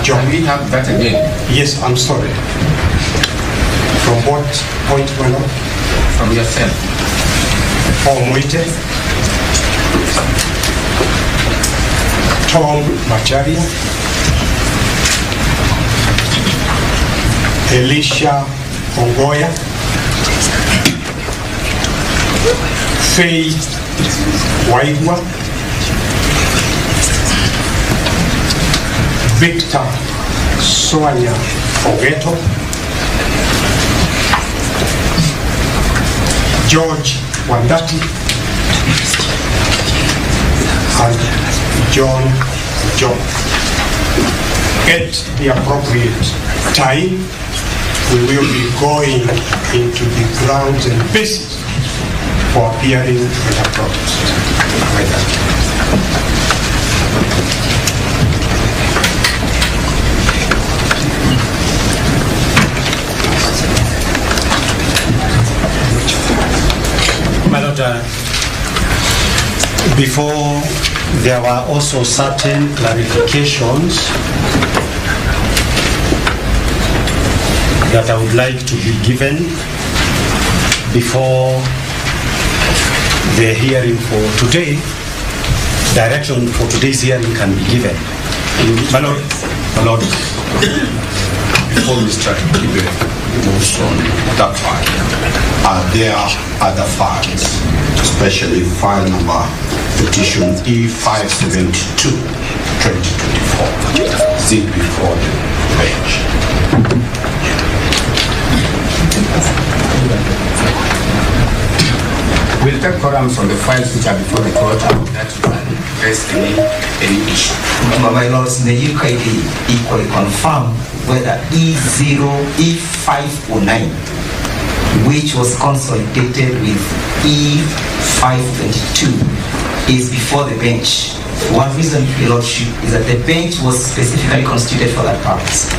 Can we have that again? Yes, I'm sorry. From what point, my lord? From yourself. Moite, Tom Macharia, Elisha Ongoya, Faith Waigwa, Victor Soanya Ogeto, George Wandati, and John. At the appropriate time, we will be going into the grounds and basis for appearing in a protest. My Lord, before there were also certain clarifications that I would like to be given before the hearing for today. Direction for today's hearing can be given. My Lord, before we start the moves on that file, are there other files, especially file number petition E572 2024, sit before the bench? We'll take quorums from the files which are before the court and that will address any issue. My lords, may you kindly equally confirm whether E509, which was consolidated with E522, is before the bench. One reason, Your Lordship, is that the bench was specifically constituted for that purpose.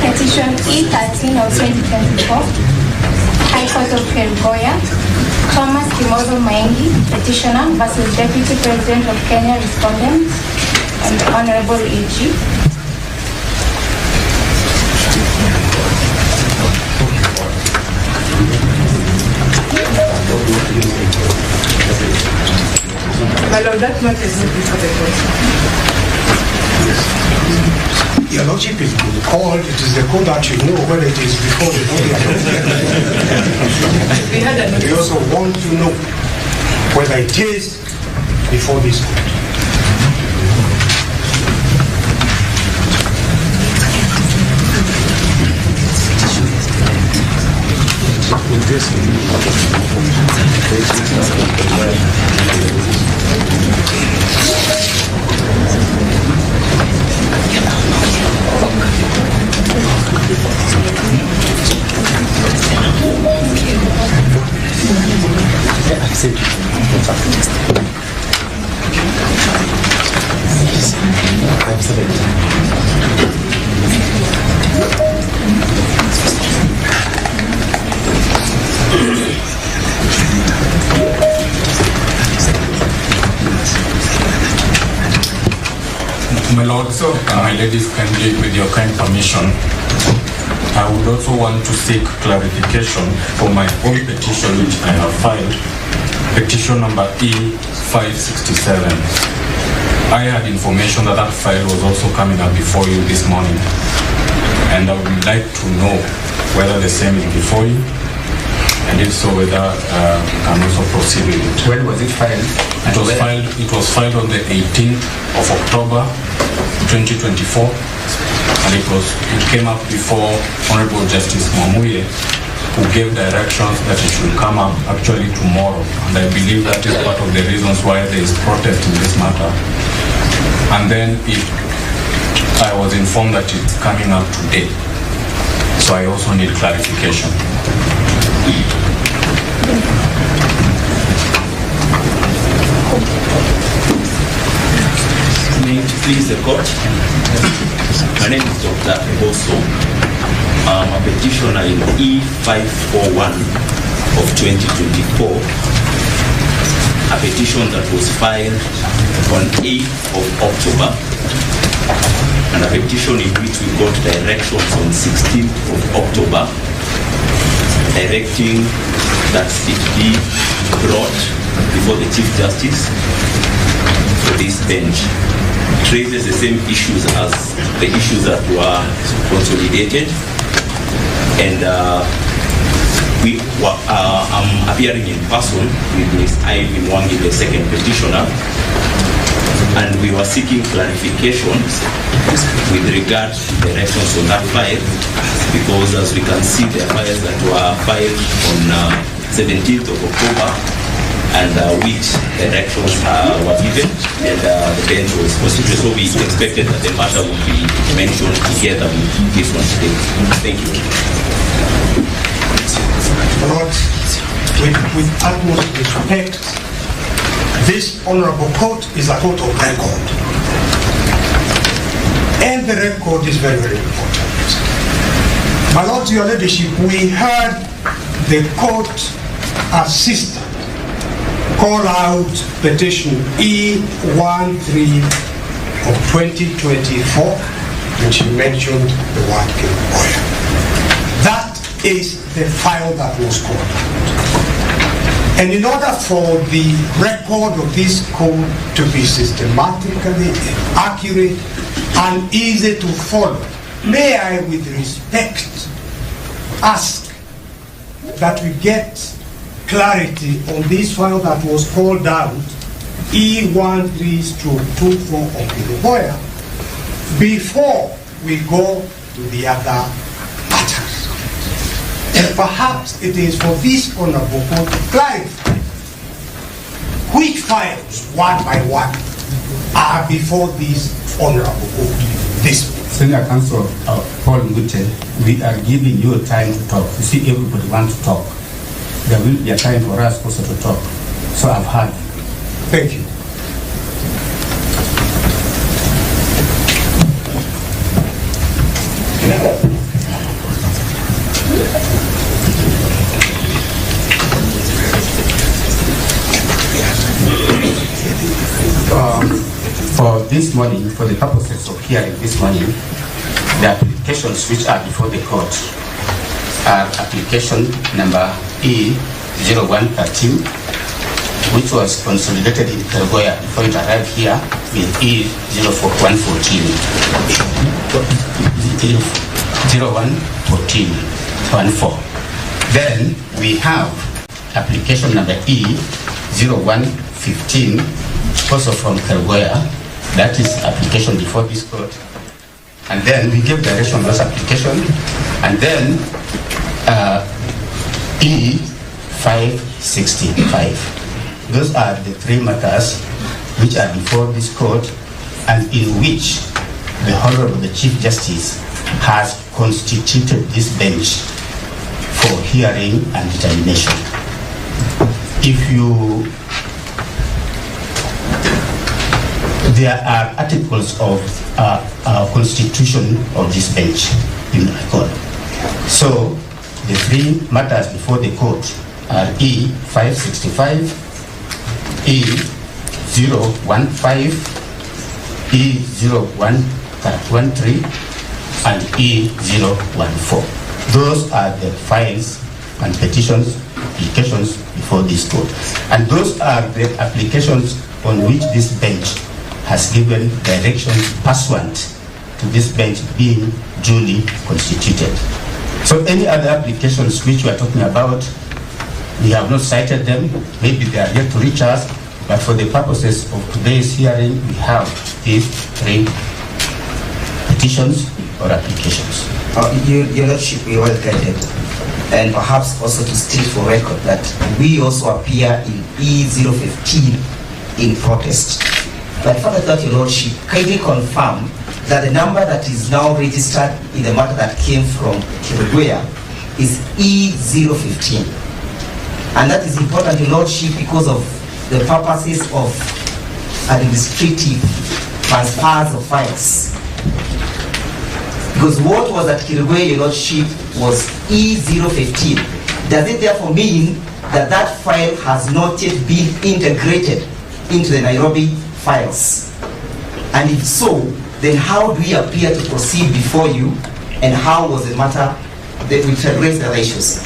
Petition E13 of 2024, High Court of Kerugoya, Thomas Kimozo Maingi, petitioner versus Deputy President of Kenya, respondent, and Honorable E.G. My Lord, that matter is not before the court. Your Lordship is called, it is the court that should know whether it is before the court. We also want to know whether it is before this court. My Lord, my ladies, kindly, with your kind permission, I would also want to seek clarification for my own petition which I have filed, petition number E567. I had information that that file was also coming up before you this morning, and I would like to know whether the same is before you, and if so, whether we can also proceed with it. When was it filed? It was filed on the 18th of October 2024, and it came up before Honorable Justice Mwamuye, who gave directions that it should come up actually tomorrow, and I believe that is part of the reasons why there is protest in this matter. And then it I was informed that it's coming up today. So I also need clarification. May it please the court. My name is Dr. Eboso. I'm a petitioner in E541 of 2024. A petition that was filed on 8th of October. And a petition in which we got directions on 16th of October directing that it be brought before the Chief Justice for this bench. It raises the same issues as the issues that were consolidated, and I'm appearing in person with Ms. Ivy Mwangaza, the second petitioner, and we were seeking clarifications with regard to directions on that file, because as we can see, there are files that were filed on 17th of October, and which directions were given, and the bench was constituted. So we expected that the matter would be mentioned together with this one today. Thank you. Lord, with utmost respect, this honorable court is a court of record. And the record is very, very important. My Lord, Your Ladyship, we heard the court assistant call out petition E13 of 2024, and she mentioned the word Gachagua. That is the file that was called out. And in order for the record of this court to be systematically accurate and easy to follow, may I with respect ask that we get clarity on this file that was called out, E13/24 of Gachagua, before we go to the other matters. And perhaps it is for this honorable court to clarify which files, one by one, are before this honorable court this week. Senior Counsel Paul Ngute, we are giving you time to talk. You see, everybody wants to talk. There will be a time for us also to talk. So I've heard. Thank you. For this morning, for the purposes of hearing this morning, the applications which are before the court are application number E0113, which was consolidated in Gachagua before it arrived here with E0114. Then we have application number E0115, also from Gachagua. That is application before this court. And then we give direction on this application. And then E565. Those are the three matters which are before this court and in which the Honorable the Chief Justice has constituted this bench for hearing and determination. There are articles of constitution of this bench in the court. So the three matters before the court are E565, E015, E0113, and E014. Those are the files and petitions, applications before this court. And those are the applications on which this bench has given directions pursuant to this bench being duly constituted. So any other applications which we are talking about, we have not cited them. Maybe they are yet to reach us, but for the purposes of today's hearing, we have these three petitions or applications. Your Lordship, we well guided. And perhaps also to state for record that we also appear in E015 in protest. But further that, Your Lordship, kindly confirm that the number that is now registered in the matter that came from Kiriguya is E015. And that is important, Your Lordship, because of the purposes of administrative transfers of files. Because what was at Kiriguya, Your Lordship, was E015. Does it therefore mean that that file has not yet been integrated into the Nairobi files? And if so, then how do we appear to proceed before you, and how was the matter that we raised the issues?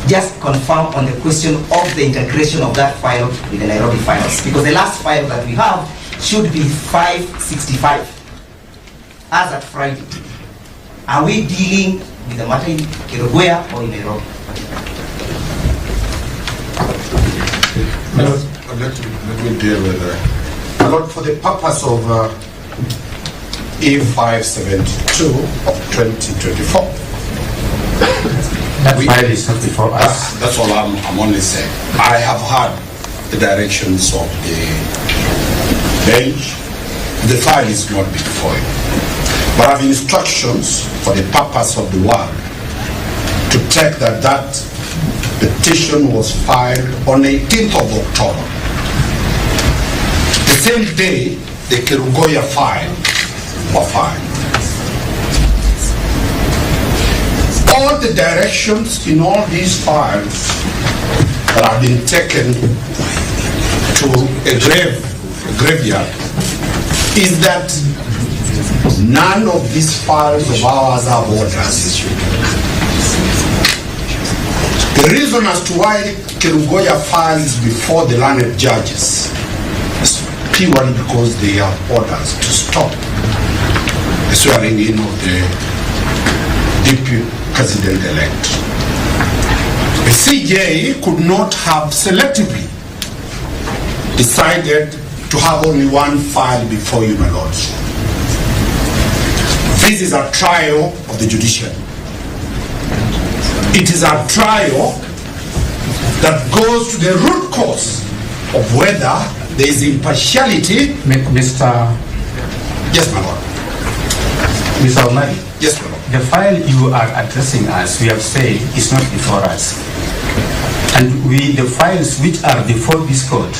Just confirm on the question of the integration of that file with the Nairobi files, because the last file that we have should be 565 as at Friday. Are we dealing with the matter in Kiriguya or in Nairobi? Let me deal with that. Lord, for the purpose of E572 of 2024. That file is not before us. That's all I'm only saying. I have heard the directions of the bench. The file is not before you. But I have instructions for the purpose of the work to take that petition was filed on 18th of October. The same day the Kiriguya file were filed. All the directions in all these files that have been taken to a graveyard is that none of these files of ours are borders. The reason as to why Kiriguya files before the learned judges is purely because they have orders to stop the swearing in of the deputy president-elect. The CJ could not have selectively decided to have only one file before you, my lords. This is a trial of the judiciary. It is a trial that goes to the root cause of whether there is impartiality. Mr. Yes, my lord. Mr. Omari. Yes, my lord. The file you are addressing us, we have said, is not before us. And the files which are before this court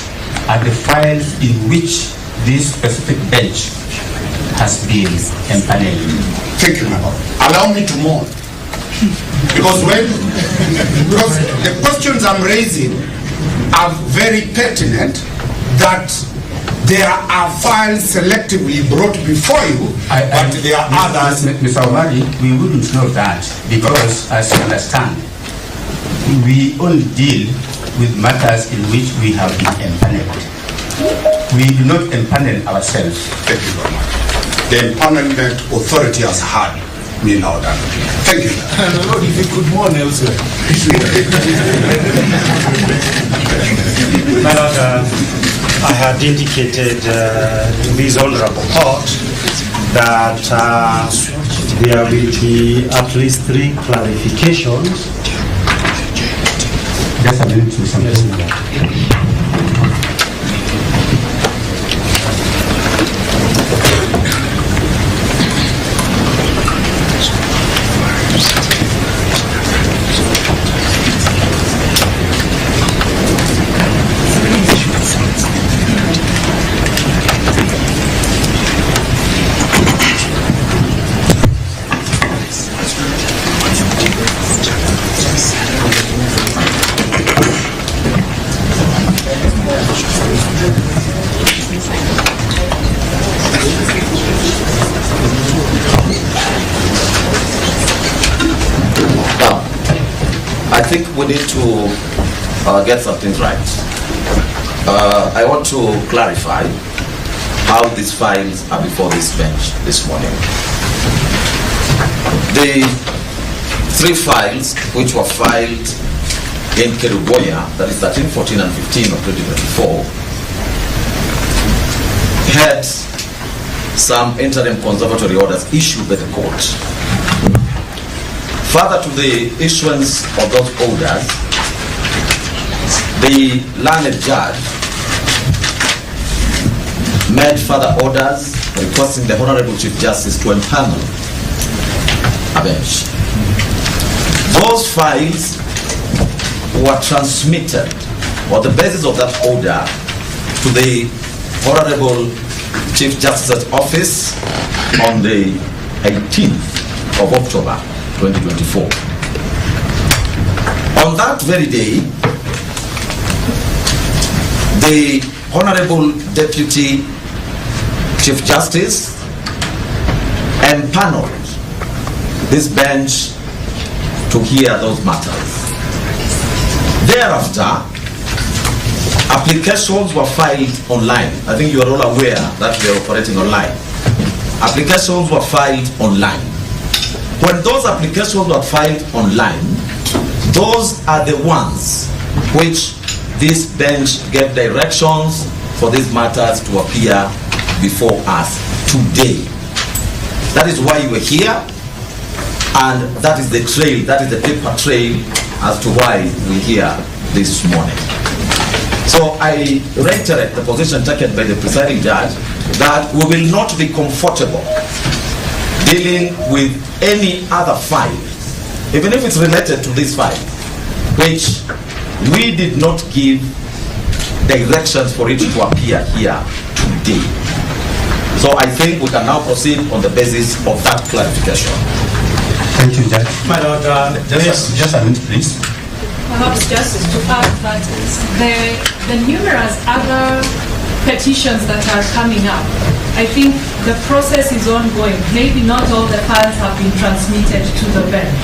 are the files in which this specific bench has been empaneled. Thank you, my lord. Allow me to mourn. Because the questions I'm raising are very pertinent, that there are files selectively brought before you, but there are others. Mr. Omari, we wouldn't know that because, as you understand, we only deal with matters in which we have been empaneled. We do not empanel ourselves. Thank you very much. The empanelment authority has heard me now. Thank you. Lord, if you could mourn elsewhere. My Lord, I had indicated to this honorable court that there will be at least 3 clarifications. Just a minute to something. I think we need to get some things right. I want to clarify how these files are before this bench this morning. The 3 files which were filed in Kiriguya, that is 13, 14, and 15 of 2024, had some interim conservatory orders issued by the court. Further to the issuance of those orders, the learned judge made further orders requesting the Honorable Chief Justice to empanel a bench. Those files were transmitted, or the basis of that order, to the Honorable Chief Justice's office on the 18th of October 2024. On that very day, the Honorable Deputy Chief Justice empaneled this bench to hear those matters. Thereafter, applications were filed online. I think you are all aware that we are operating online. Applications were filed online. When those applications were filed online, those are the ones which this bench gave directions for these matters to appear before us today. That is why you are here, and that is the trail, that is the paper trail as to why we're here this morning. So I reiterate the position taken by the presiding judge that we will not be comfortable dealing with any other file, even if it's related to this file, which we did not give directions for it to appear here today. So I think we can now proceed on the basis of that clarification. Thank you, Judge. My Lord, just a minute, please. Perhaps Justice, to add that the numerous other petitions that are coming up, I think the process is ongoing. Maybe not all the files have been transmitted to the bench.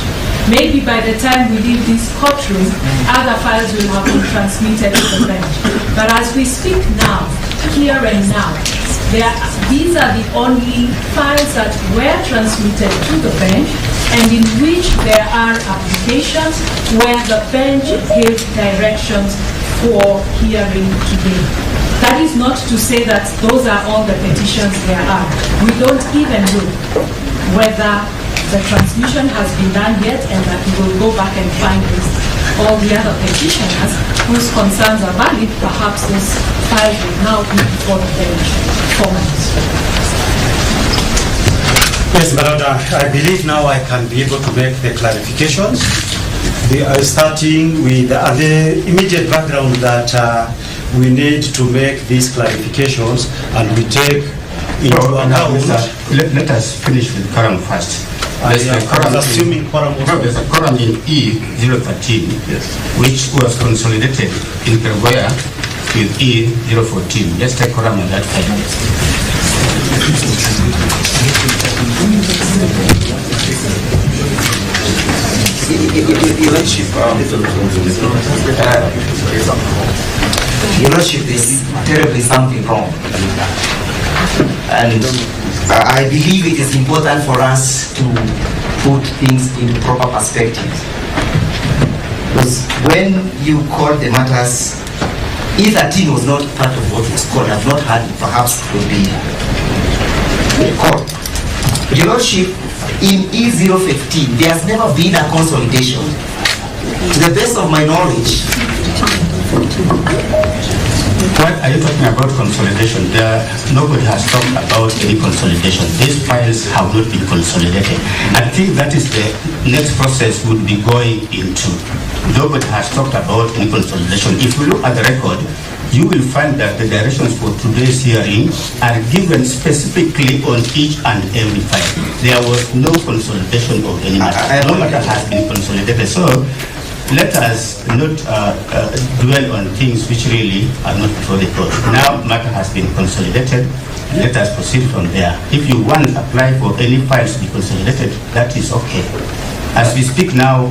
Maybe by the time we leave this courtroom, other files will have been transmitted to the bench. But as we speak now, here and now, these are the only files that were transmitted to the bench and in which there are applications where the bench gave directions for hearing today. That is not to say that those are all the petitions there are. We don't even know whether the transmission has been done yet and that we will go back and find all the other petitioners whose concerns are valid. Perhaps this file will now be before the bench formally. Yes, my Lord, I believe now I can be able to make the clarifications. Starting with the immediate background that we need to make these clarifications, and we take into account. Let us finish with quorum first. There's assuming quorum also. There's a quorum in E013, yes, which was consolidated in Kerguaya with E014. Let's take quorum on that side. Your Lordship, is terribly something wrong. And I believe it is important for us to put things into proper perspective. Because when you call the matters, E13 was not part of what was called. I've not heard it. Perhaps it will be called. Your Lordship, in E015, there has never been a consolidation. To the best of my knowledge. What are you talking about consolidation? Nobody has talked about any consolidation. These files have not been consolidated. I think that is the next process would be going into. Nobody has talked about any consolidation. If you look at the record, you will find that the directions for today's hearing are given specifically on each and every file. There was no consolidation of any matter. No matter has been consolidated. So let us not dwell on things which really are not before the court. Now matter has been consolidated. Let us proceed from there. If you want to apply for any files to be consolidated, that is okay. As we speak now,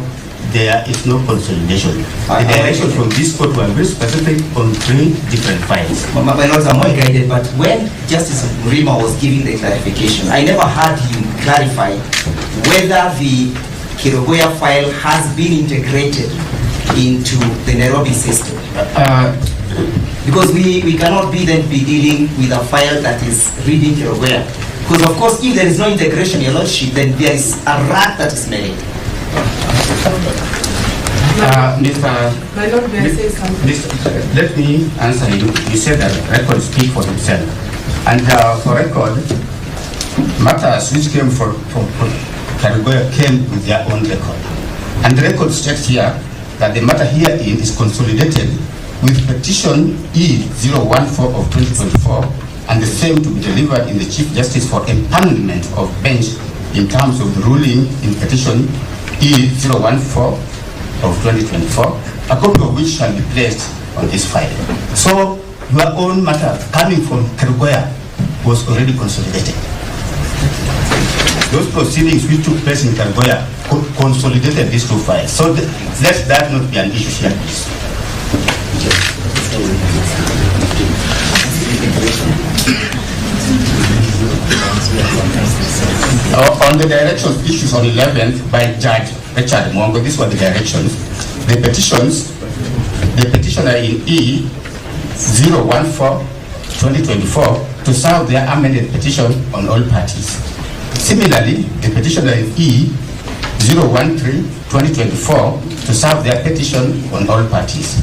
there is no consolidation. The directions from this court were very specific on 3 different files. My lords, I'm well guided, but when Justice Rima was giving the clarification, I never heard him clarify whether the Kerugoya file has been integrated into the Nairobi system. Because we cannot be dealing with a file that is reading Kerugoya. Because of course, if there is no integration, Your Lordship, then there is a rat that is made. My Lord, may I say something? Let me answer you. You said that records speak for themselves. And for record, matters which came from Kerugoya came with their own record. And the record states here that the matter herein is consolidated with petition E014 of 2024 and the same to be delivered in the Chief Justice for empanelment of bench in terms of the ruling in petition E014 of 2024, a copy of which shall be placed on this file. So your own matter coming from Kerugoya was already consolidated. Those proceedings which took place in Kerugoya consolidated these two files. So let that not be an issue here, please. On the directions issues on 11th by Judge Richard Mwangaza, these were the directions. The petitioner in E014-2024 to serve their amended petition on all parties. Similarly, the petitioner in E013-2024 to serve their petition on all parties.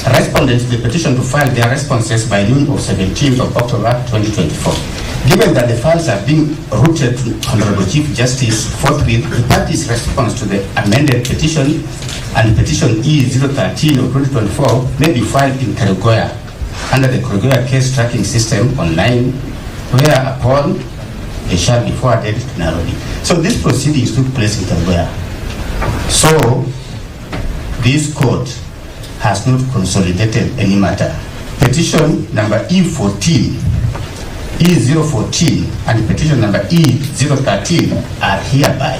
Respondents to the petition to file their responses by noon of 17th of October 2024. Given that the files are being routed to Honorable Chief Justice forthwith, the parties' response to the amended petition and petition E013 of 2024 may be filed in Kerugoya under the Kerugoya case tracking system online, whereupon they shall be forwarded to Nairobi. So these proceedings took place in Kerugoya. So this court has not consolidated any matter. Petition number E014 and petition number E013 are hereby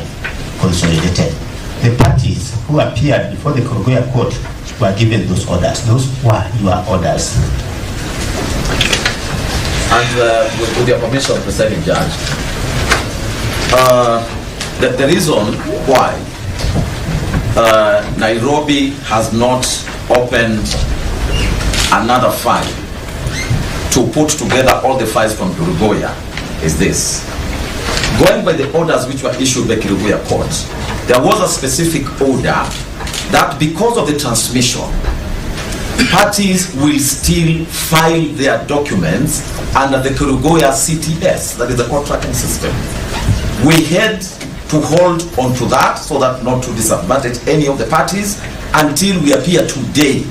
consolidated. The parties who appeared before the Kerugoya court were given those orders. Those were your orders. And with your permission, Presiding Judge, the reason why Nairobi has not opened another file to put together all the files from Kerugoya is this. Going by the orders which were issued by Kerugoya court, there was a specific order that because of the transmission, parties will still file their documents under the Kerugoya CTS, that is the court tracking system. We had to hold on to that so that not to disadvantage any of the parties until we appear today.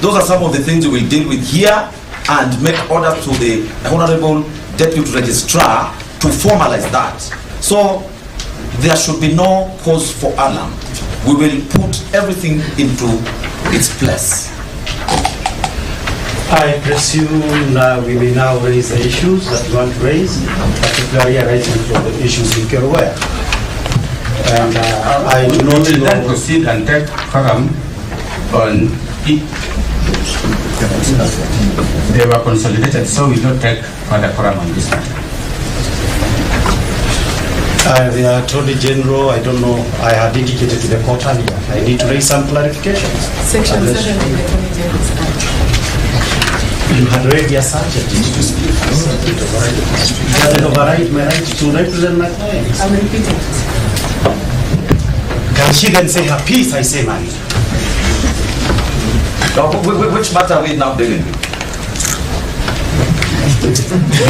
Those are some of the things we will deal with here and make orders to the Honorable Deputy Registrar to formalize that. So there should be no cause for alarm. We will put everything into its place. I presume we may now raise the issues that we want to raise, particularly arising from the issues in Kerugoya. And I do not know. Then proceed and take forum on it. They were consolidated, so we don't take further forum on this matter. The Attorney General, I don't know, I had indicated to the court earlier, I need to raise some clarifications. Section 7 of the Attorney General's Act. You had already asserted it to speak. Does it override my right to represent my clients? I'm repeating it. Can she then say her piece? I say mine. Which matter are we now dealing with? We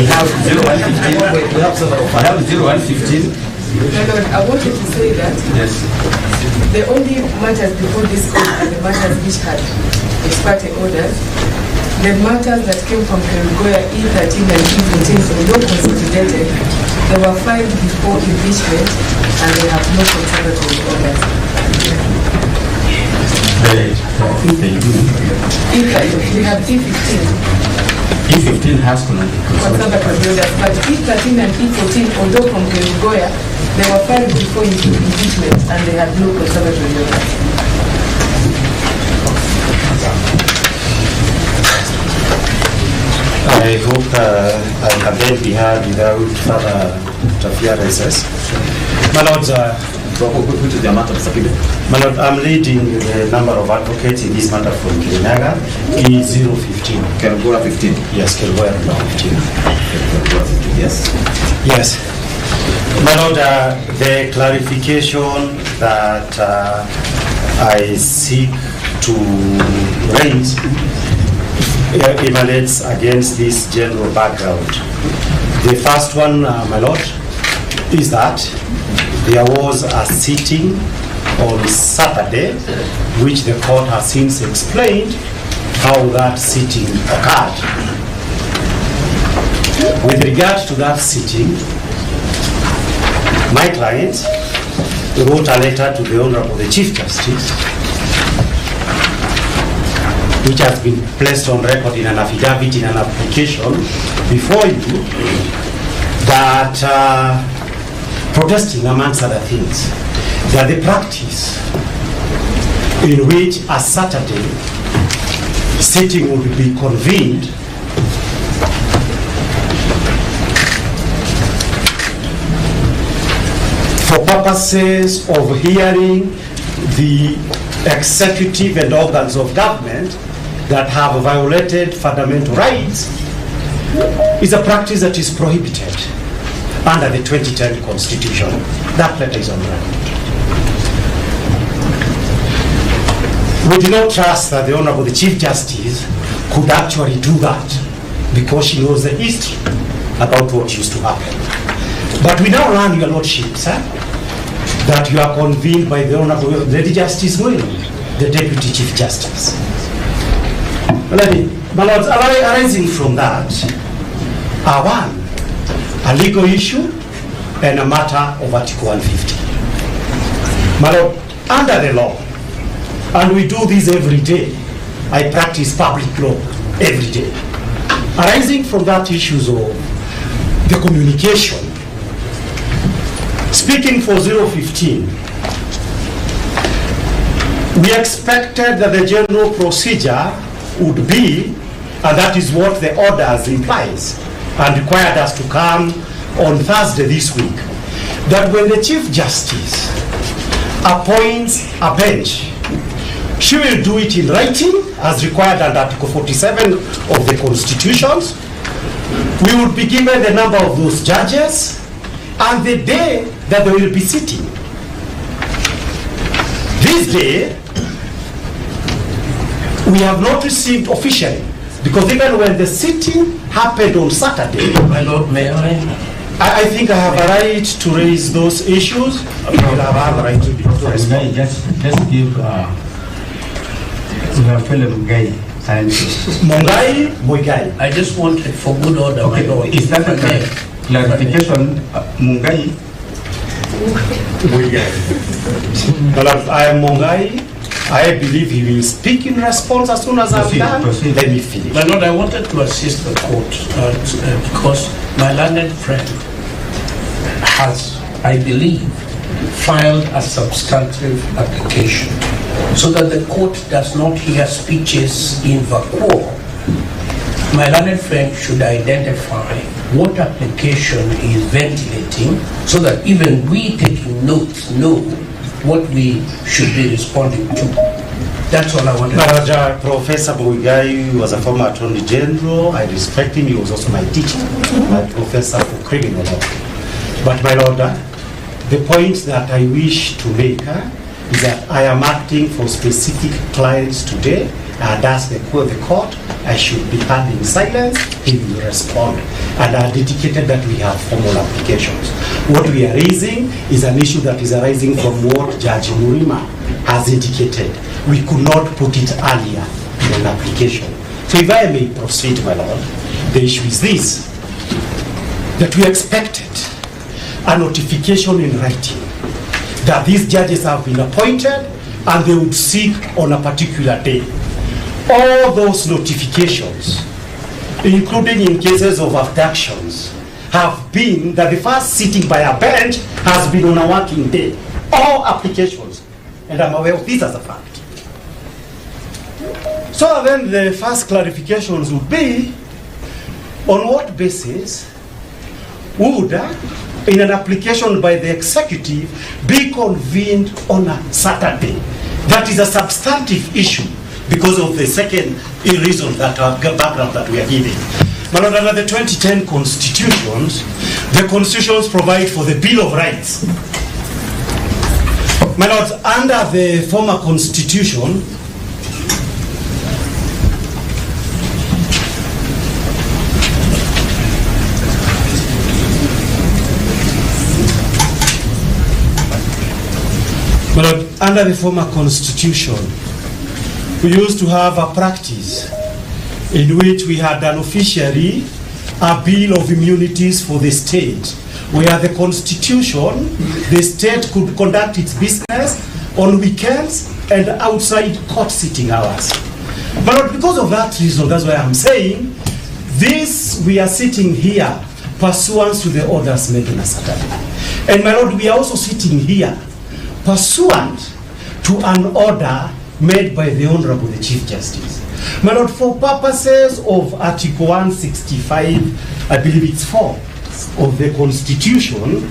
have 0115. We have 0115. My Lord, I wanted to say that Yes. the only matters before this court are the matters which had ex parte orders. The matters that came from Kerugoya E13 and E14, although consolidated, they were filed before impeachment and they have no conservative orders. We have E15. E15 has conservative orders, but E13 and E14, although from Kerugoya, they were filed before impeachment and they had no conservative orders. I hope I can then be heard without further interferences. My Lord, which is the matter, Mr. Kibe? My Lord, I'm leading the number of advocates in this matter from Kirinyaga, E015. Kerugoya 15? Yes, Kerugoya 15. Yes. Yes. My Lord, the clarification that I seek to raise emanates against this general background. The first one, my Lord, is that there was a sitting on Saturday, which the court has since explained how that sitting occurred. With regard to that sitting, my client wrote a letter to the Honorable the Chief Justice, which has been placed on record in an affidavit, in an application before you, that protesting, amongst other things, that the practice in which a Saturday sitting would be convened for purposes of hearing the executive and organs of government that have violated fundamental rights is a practice that is prohibited under the 2010 Constitution. That letter is on record. We do not trust that the Honorable the Chief Justice could actually do that because she knows the history about what used to happen. But we now learn, Your Lordship, sir, that you are convened by the Honorable Lady Justice Will, the Deputy Chief Justice. My Lords, arising from that are one, a legal issue and a matter of Article 150. My Lord, under the law, and we do this every day, I practice public law every day. Arising from that issues of the communication, speaking for 015, we expected that the general procedure would be, and that is what the orders implies, and required us to come on Thursday this week, that when the Chief Justice appoints a bench, she will do it in writing as required under Article 47 of the Constitutions. We would be given the number of those judges and the day that they will be sitting. This day, we have not received officially, because even when the sitting happened on Saturday, my Lord, may I think I have a right to raise those issues. I have a right to respond. Just give Mungai Muigai. I just want it for good order, okay, my Lord. Is that a clarification? Mungai? I am Mungai. I believe he will speak in response as soon as I'm done. Let me finish. My Lord, I wanted to assist the court because my learned friend has, I believe, filed a substantive application so that the court does not hear speeches in vacuo. My learned friend should identify what application he is ventilating so that even we taking notes know what we should be responding to. That's all I wanted to say. Professor Muigai was a former Attorney General. I respect him. He was also my teacher, my professor for criminal law. But my Lord, the point that I wish to make is that I am acting for specific clients today, and as the court, I should be heard in silence. He will respond. And I indicated that we have formal applications. What we are raising is an issue that is arising from what Judge Murima has indicated. We could not put it earlier in an application. So if I may proceed, my Lord, the issue is this, that we expected a notification in writing that these judges have been appointed and they would seek on a particular day. All those notifications, including in cases of abductions, have been that the first sitting by a bench has been on a working day. All applications, and I'm aware of this as a fact. So then the first clarifications would be, on what basis would, in an application by the executive, be convened on a Saturday? That is a substantive issue because of the second reason that background that we are giving. But under the 2010 constitutions, the constitutions provide for the Bill of Rights. My lords, under the former constitution, But under the former constitution, we used to have a practice in which we had done officially a bill of immunities for the state, where the constitution, the state could conduct its business on weekends and outside court sitting hours. But because of that reason, that's why I'm saying this, we are sitting here pursuant to the orders made on a Saturday. And my Lord, we are also sitting here pursuant to an order made by the Honorable the Chief Justice. My Lord, for purposes of Article 165, I believe it's 4 of the Constitution,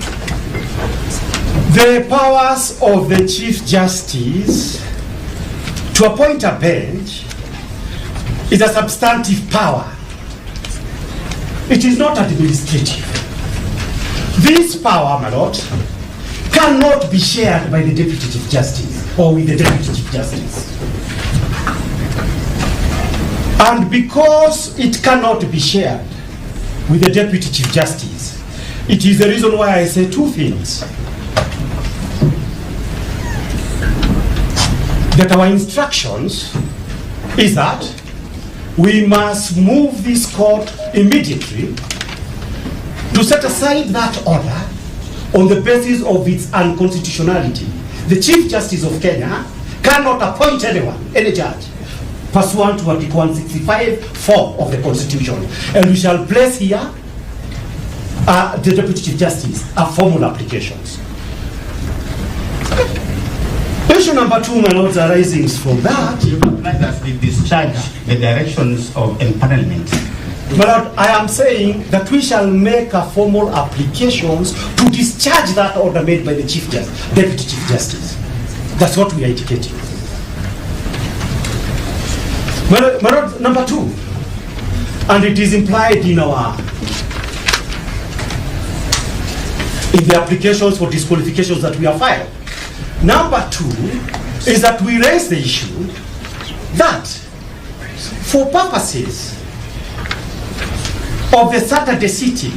the powers of the Chief Justice to appoint a bench is a substantive power. It is not administrative. This power, my Lord, cannot be shared by the Deputy Chief Justice or with the Deputy Chief Justice. And because it cannot be shared with the Deputy Chief Justice, it is the reason why I say two things. That our instructions is that we must move this court immediately to set aside that order on the basis of its unconstitutionality. The Chief Justice of Kenya cannot appoint anyone, any judge, pursuant to Article 165(4) of the Constitution. And we shall place here the Deputy Chief Justice a formal applications. Issue number 2, my lords, arising from that. You apply that we discharge the directions of empanelment. My lord, I am saying that we shall make a formal applications to discharge that order made by the Chief Justice, Deputy Chief Justice. That's what we are indicating. My lord, number 2, and it is implied in the applications for disqualifications that we have filed. Number 2 is that we raise the issue that for purposes of the Saturday sitting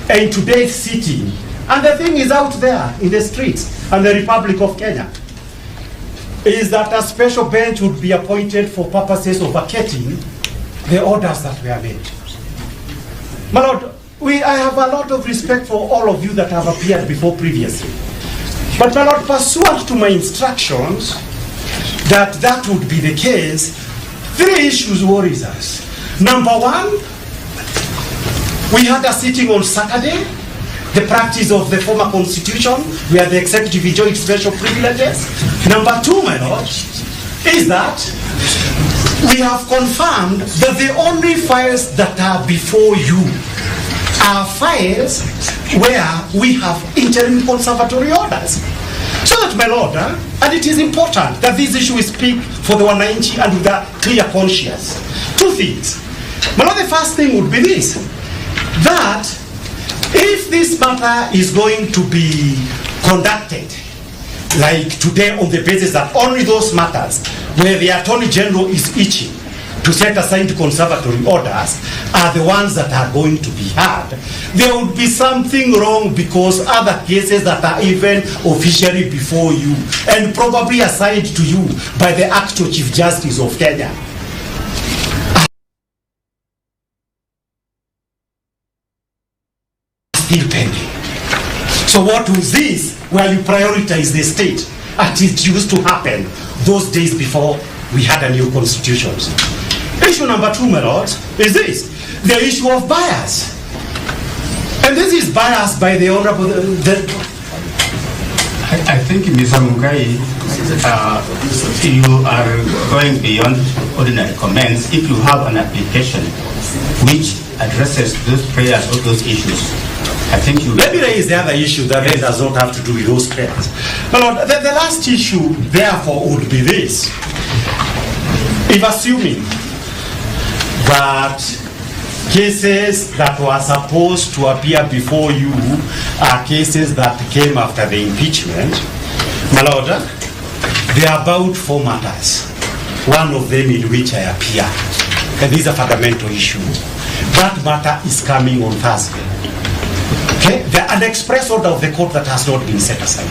and today's sitting, and the thing is out there in the streets and the Republic of Kenya, is that a special bench would be appointed for purposes of vacating the orders that were made. My lord, I have a lot of respect for all of you that have appeared before previously. But my lord, pursuant to my instructions that would be the case, 3 issues worries us. Number 1, we had a sitting on Saturday, the practice of the former constitution, where the executive enjoyed special privileges. Number 2, my lord, is that we have confirmed that the only files that are before you are files where we have interim conservatory orders. So that, my lord, and it is important that this issue is speak for the wananchi and with a clear conscience. 2 things. My lord, the first thing would be this, that if this matter is going to be conducted like today on the basis that only those matters where the Attorney General is itching to set aside conservatory orders are the ones that are going to be heard, there would be something wrong, because other cases that are even officially before you and probably assigned to you by the actual Chief Justice of Kenya are still pending. So what was this where you prioritize the state, as it used to happen those days before we had a new constitution? Issue number 2, my lord, is this, the issue of bias. And this is bias by the Honorable... I think, Mr. Mungai, you are going beyond ordinary comments. If you have an application which addresses those prayers or those issues, I think you... Let me raise the other issue that does not have to do with those prayers. My lord, the last issue, therefore, would be this. If assuming that cases that were supposed to appear before you are cases that came after the impeachment, my lord, there are about 4 matters, one of them in which I appear, and this is a fundamental issue. That matter is coming on Thursday. Okay? An express order of the court that has not been set aside.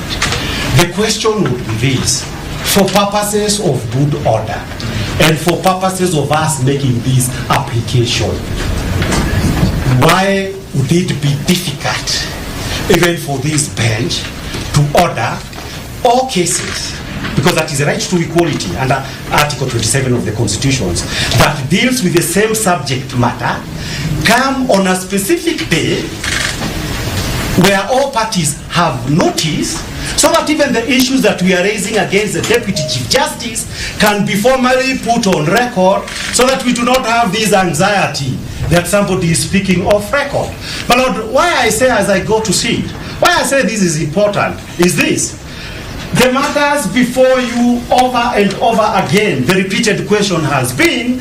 The question would be this: for purposes of good order and for purposes of us making this application, why would it be difficult even for this bench to order all cases, because that is a right to equality under Article 27 of the Constitutions, that deals with the same subject matter, come on a specific day where all parties have notice, so that even the issues that we are raising against the Deputy Chief Justice can be formally put on record, so that we do not have this anxiety that somebody is speaking off record. But Lord, why I say as I go to see it, why I say this is important is this: the matters before you over and over again, the repeated question has been,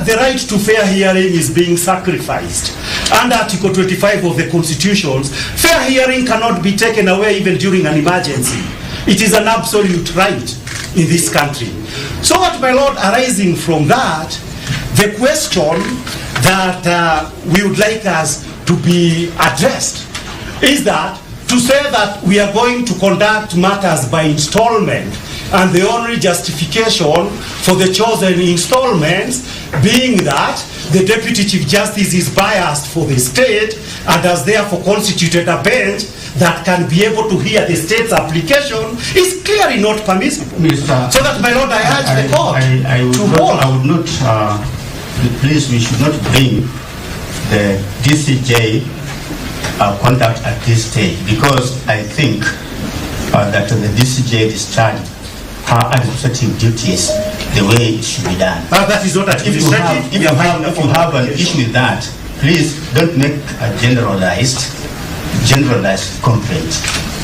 the right to fair hearing is being sacrificed. Under Article 25 of the Constitutions, fair hearing cannot be taken away even during an emergency. It is an absolute right in this country. So what, my Lord, arising from that, the question that we would like us to be addressed is that to say that we are going to conduct matters by installment, and the only justification for the chosen installments being that the Deputy Chief Justice is biased for the state and has therefore constituted a bench that can be able to hear the state's application, is clearly not permissible. So that, my Lord, I urge the court to hold. I would not, please, we should not blame the DCJ conduct at this stage, because I think that the DCJ discharged her administrative duties the way it should be done. That is not If you have an issue with that, please don't make a generalized complaint.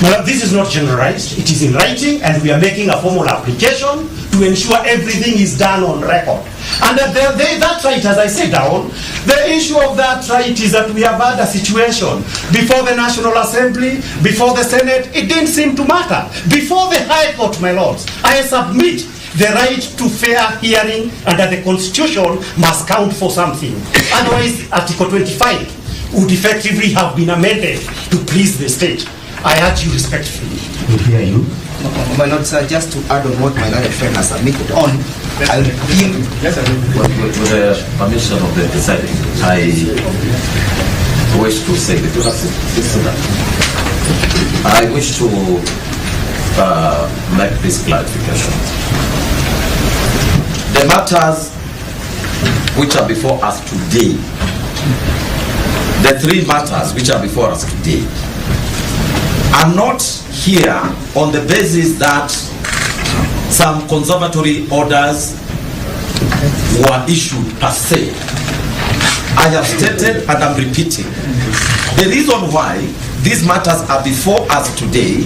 Well, this is not generalized. It is in writing, and we are making a formal application to ensure everything is done on record. And that right, as I said down, the issue of that right is that we have had a situation before the National Assembly, before the Senate. It didn't seem to matter. Before the High Court, my lords, I submit the right to fair hearing under the Constitution must count for something. Otherwise, Article 25 would effectively have been amended to please the state. I urge you respectfully. We hear you. My Lord, sir, just to add on what my learned friend has submitted on, I will begin with the permission of the presiding. I wish to say that I wish to make this clarification. The matters which are before us today, the three matters which are before us today, are not here on the basis that some conservatory orders were issued per se. I have stated and I'm repeating. The reason why these matters are before us today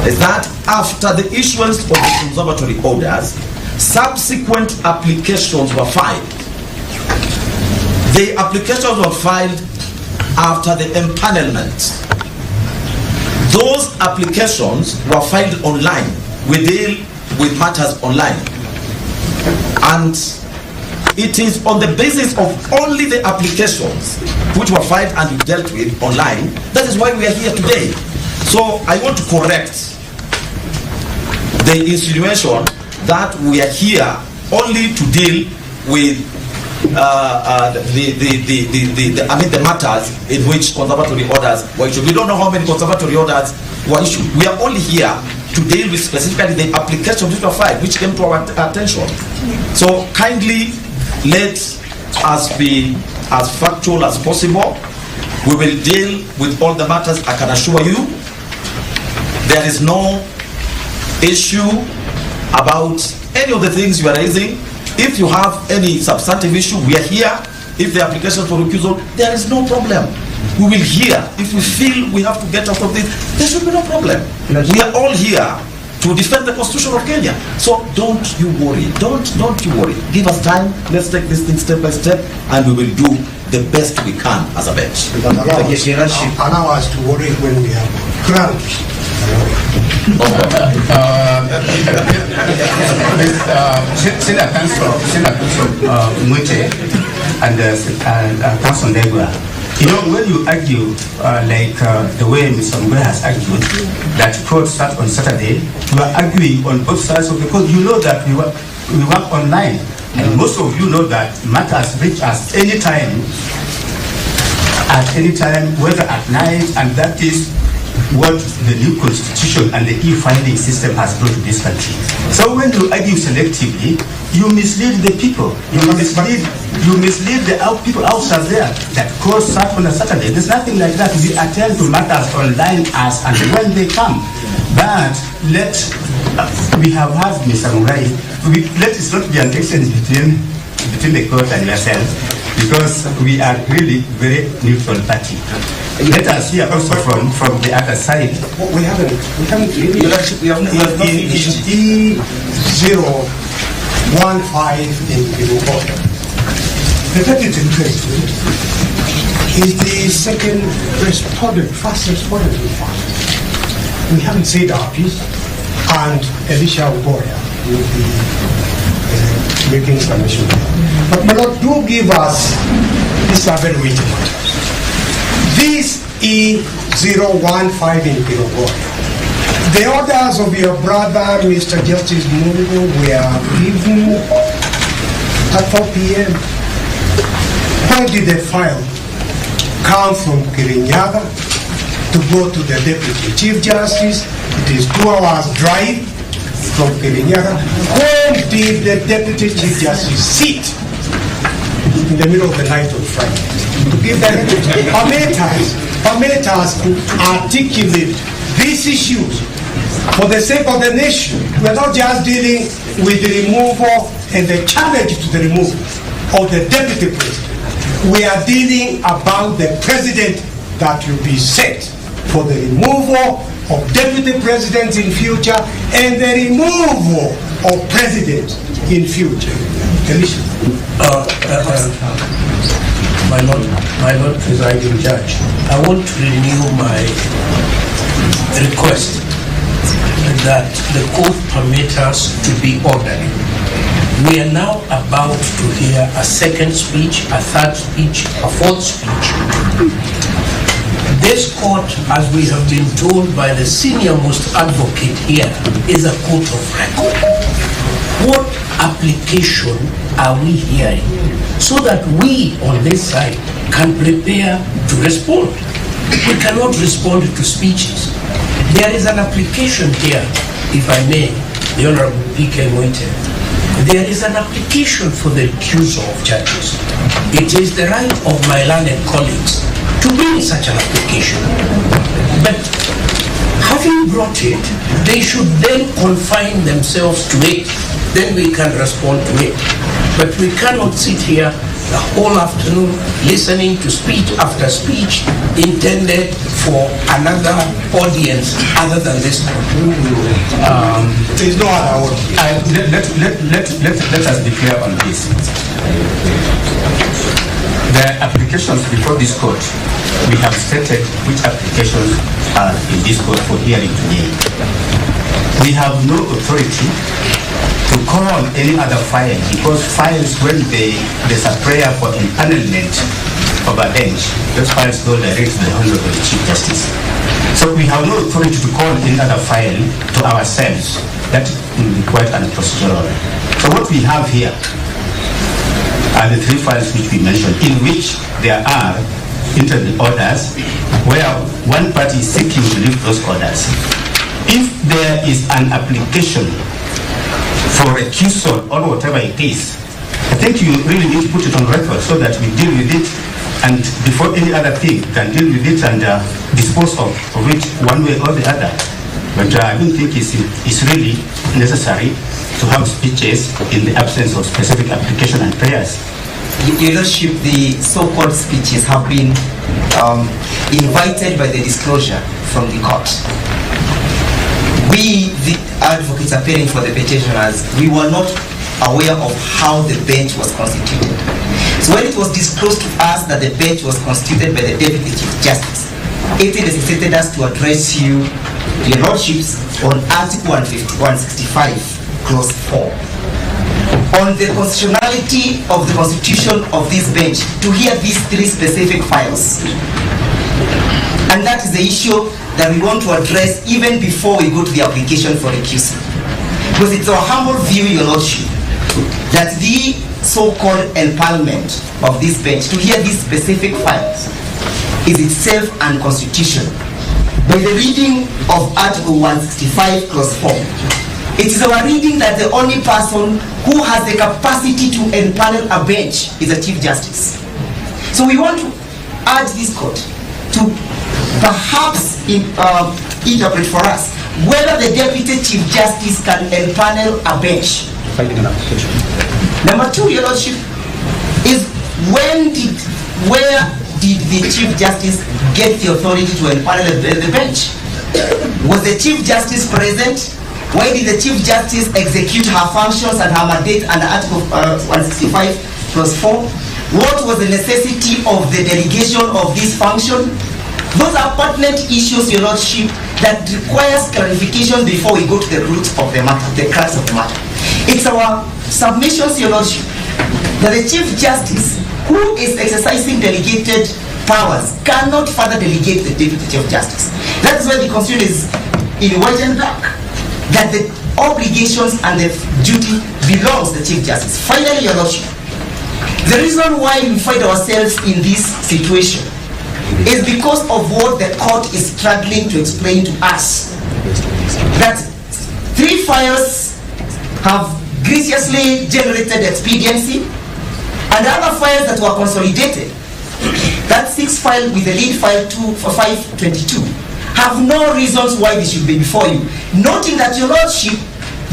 is that after the issuance of the conservatory orders, subsequent applications were filed. The applications were filed after the empanelment. Those applications were filed online. We deal with matters online. And it is on the basis of only the applications which were filed and dealt with online, that is why we are here today. So I want to correct the insinuation that we are here only to deal with the matters in which conservatory orders were issued. We don't know how many conservatory orders were issued. We are only here to deal with specifically the applications which were filed, which came to our attention. So kindly let us be as factual as possible. We will deal with all the matters. I can assure you there is no issue about any of the things you are raising. If you have any substantive issue, we are here. If the application for recusal, there is no problem. We will hear. If we feel we have to get out of this, there should be no problem. We are all here to defend the Constitution of Kenya. So don't you worry. Don't you worry. Give us time. Let's take this thing step by step, and we will do the best we can as a bench. Allow us to worry when we have grounds. Senator Mwite and Council Negua, You know, when you argue, the way Mr. Mwangaza has argued, that court starts on Saturday, you are arguing on both sides of the court. You know that we work online, and most of you know that matters reach us anytime, whether at night, and that is what the new constitution and the e-filing system has brought to this country. So when you argue selectively, you mislead the people. You mislead the people outside there that court start on a Saturday. There's nothing like that. We attend to matters online as and when they come. But we have had Mr. Mwangaza. Let it not be an exchange between the court and yourself, because we are really very neutral party. Let us hear also from the other side. We haven't really. In E015 in Kirugoya, the deputy president is the second first respondent in fact. We haven't said our piece, and Elisha Ugoya will be making submission. But my Lord, do give us these are very weighty matters. This E015 in Kirugoya, the orders of your brother, Mr. Justice Mungo, were given at 4 p.m. Why did the file come from Kirinyaga to go to the Deputy Chief Justice? It is 2 hours drive from Kirinyaga. Where did the Deputy Chief Justice sit in the middle of the night on Friday to give directives? Permit us to articulate these issues for the sake of the nation. We are not just dealing with the removal and the challenge to the removal of the Deputy President. We are dealing about the President that will be set for the removal of Deputy Presidents in future and the removal of Presidents in future. My Lord Presiding Judge, I want to renew my request that the court permit us to be orderly. We are now about to hear a second speech, a third speech, a fourth speech. This court, as we have been told by the senior most advocate here, is a court of record. What application are we hearing so that we on this side can prepare to respond? We cannot respond to speeches. There is an application here, if I may, the Honorable P.K. Moite. There is an application for the recusal of judges. It is the right of my learned colleagues to bring such an application. But having brought it, they should then confine themselves to it. Then we can respond to it. But we cannot sit here the whole afternoon listening to speech after speech intended for another audience other than this one. There is no other audience. Let us be clear on this. The applications before this court, we have stated which applications are in this court for hearing today. We have no authority to call any other file, because files, when there's a prayer for empanelment of a bench, those files go direct to the Honorable Chief Justice. So we have no authority to call any other file to ourselves. That will be quite procedural. So what we have here are the 3 files which we mentioned, in which there are interim orders where one party is seeking to lift those orders. If there is an application for recusal or whatever it is, I think you really need to put it on record so that we deal with it, and before any other thing, can deal with it and dispose of it one way or the other. But I don't think it's really necessary to have speeches in the absence of specific application and prayers. Your Lordship, the so-called speeches have been invited by the disclosure from the court. We, the advocates appearing for the petitioners, we were not aware of how the bench was constituted. So when it was disclosed to us that the bench was constituted by the Deputy Chief Justice, it necessitated us to address you, your Lordships, on Article 165, Clause 4. on the constitutionality of the constitution of this bench to hear these 3 specific files. And that is the issue that we want to address even before we go to the application for recusal. Because it's our humble view, Your Lordship, that the so-called empowerment of this bench to hear these specific files is itself unconstitutional. By the reading of Article 165, Clause 4, it is our reading that the only person who has the capacity to empanel a bench is a Chief Justice. So we want to urge this court to perhaps interpret for us whether the Deputy Chief Justice can empanel a bench. Number 2, Your Lordship, is where did the Chief Justice get the authority to empanel the bench? Was the Chief Justice present? Why did the Chief Justice execute her functions and her mandate under Article 165 plus 4? What was the necessity of the delegation of this function? Those are pertinent issues, Your Lordship, that requires clarification before we go to the roots of the matter, the crux of the matter. It's our submissions, Your Lordship, that the Chief Justice, who is exercising delegated powers, cannot further delegate the Deputy Chief Justice. That is why the Constitution is in white and black, that the obligations and the duty belongs to the Chief Justice. Finally, Your Lordship, the reason why we find ourselves in this situation is because of what the court is struggling to explain to us. That 3 files have graciously generated expediency, and other files that were consolidated, that 6 file with the lead file 522, have no reasons why they should be before you. Noting that, Your Lordship,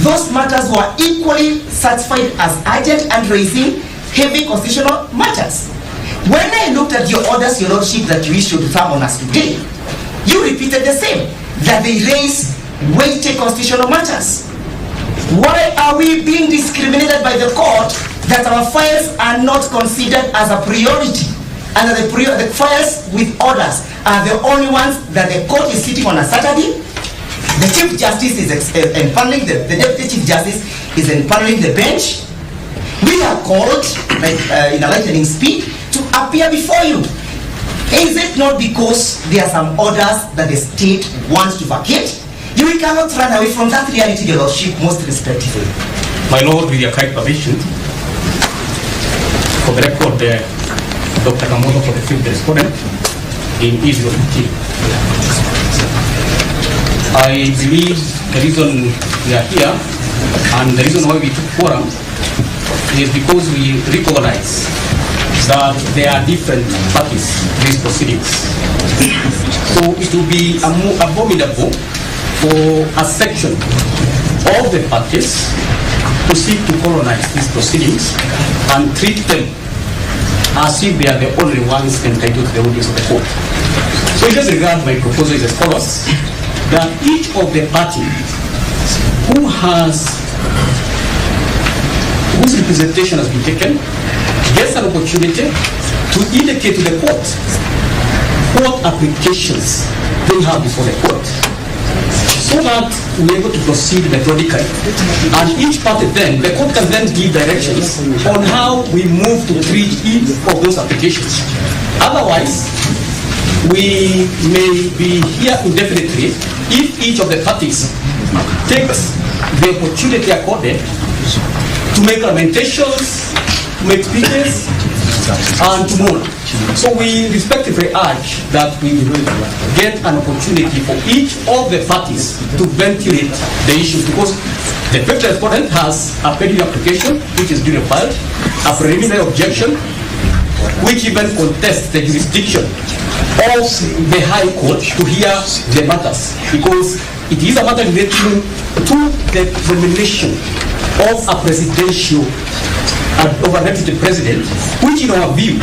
those matters were equally certified as urgent and raising heavy constitutional matters. When I looked at your orders, Your Lordship, that you issued to some on us today, you repeated the same, that they raise weighty constitutional matters. Why are we being discriminated by the court that our files are not considered as a priority, and that the files with orders are the only ones that the court is sitting on a Saturday? The Chief Justice is empaneling, the Deputy Chief Justice is empaneling the bench. We are called, in a lightning speed, to appear before you. Is it not because there are some orders that the state wants to vacate? You cannot run away from that reality, Your Lordship, most respectfully. My Lord, with your kind permission, for the record, Dr. Kamoto for the 5th respondent in Israel. I believe the reason we are here and the reason why we took quorum is because we recognize that there are different parties to these proceedings. So it will be abominable for a section of the parties to seek to colonize these proceedings and treat them as if they are the only ones entitled to the audience of the court. So in this regard, my proposal is as follows, that each of the parties whose representation has been taken gets an opportunity to indicate to the court what applications they have before the court, so that we're able to proceed methodically. And each party then, the court can then give directions on how we move to treat each of those applications. Otherwise, we may be here indefinitely if each of the parties takes the opportunity accorded to make lamentations, to make speeches, and to mourn. So we respectively urge that we get an opportunity for each of the parties to ventilate the issues, because the 5th respondent has a pending application which is duly filed, a preliminary objection which even contests the jurisdiction of the High Court to hear the matters, because it is a matter relating to the nomination of a presidential of a deputy president, which in our view